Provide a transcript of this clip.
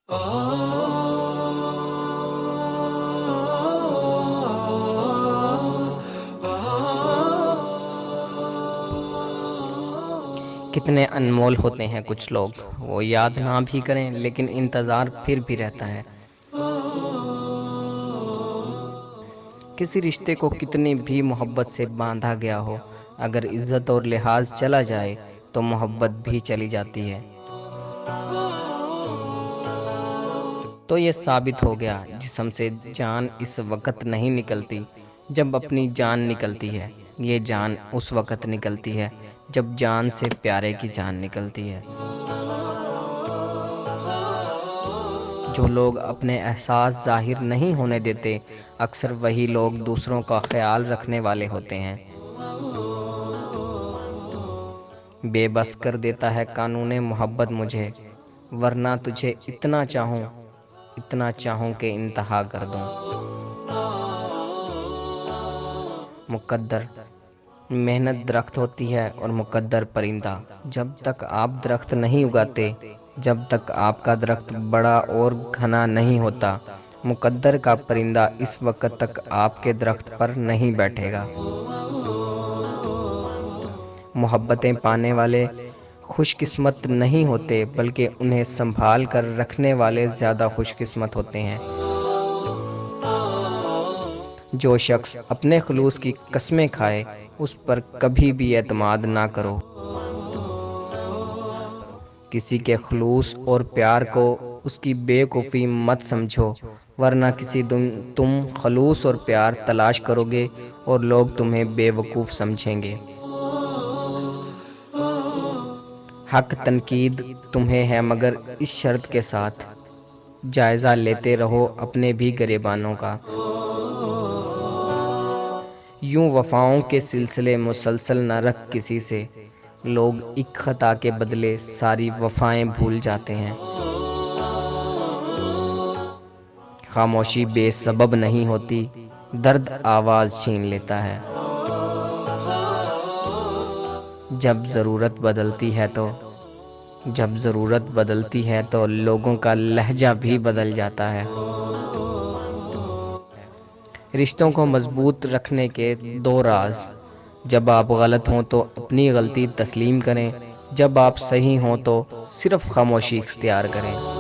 कितने अनमोल होते हैं कुछ लोग, वो याद ना भी करें लेकिन इंतज़ार फिर भी रहता है। किसी रिश्ते को कितनी भी मोहब्बत से बांधा गया हो, अगर इज्जत और लिहाज चला जाए तो मोहब्बत भी चली जाती है। तो ये साबित हो गया, जिस्म से जान इस वक्त नहीं निकलती जब अपनी जान निकलती है। ये जान उस वक्त निकलती है जब जान से प्यारे की जान निकलती है। जो लोग अपने एहसास जाहिर नहीं होने देते, अक्सर वही लोग दूसरों का ख्याल रखने वाले होते हैं। बेबस कर देता है कानूने मोहब्बत मुझे, वरना तुझे इतना चाहूं कि इंतहा कर दूं। मुकद्दर मेहनत दरख्त होती है और मुकद्दर परिंदा। जब तक आप दरख्त नहीं उगाते, जब तक आपका दरख्त बड़ा और घना नहीं होता, मुकद्दर का परिंदा इस वक्त तक आपके दरख्त पर नहीं बैठेगा। मोहब्बतें पाने वाले खुशकिस्मत नहीं होते, बल्कि उन्हें संभाल कर रखने वाले ज़्यादा खुशकिस्मत होते हैं। जो शख्स अपने खुलूस की कस्में खाए, उस पर कभी भी एतमाद ना करो। किसी के खुलूस और प्यार को उसकी बेवकूफ़ी मत समझो, वरना किसी दिन तुम खलूस और प्यार तलाश करोगे और लोग तुम्हें बेवकूफ़ समझेंगे। हक तनकीद तुम्हें है, मगर इस शर्त के साथ, जायज़ा लेते रहो अपने भी गिरेबानों का। यूं वफाओं के सिलसिले मुसलसल न रख किसी से, लोग एक खता के बदले सारी वफाएं भूल जाते हैं। खामोशी बेसबब नहीं होती, दर्द आवाज़ छीन लेता है। जब ज़रूरत बदलती है तो जब ज़रूरत बदलती है तो लोगों का लहजा भी बदल जाता है। रिश्तों को मजबूत रखने के दो राज: जब आप गलत हों तो अपनी गलती तस्लीम करें, जब आप सही हों तो सिर्फ खामोशी इख्तियार करें।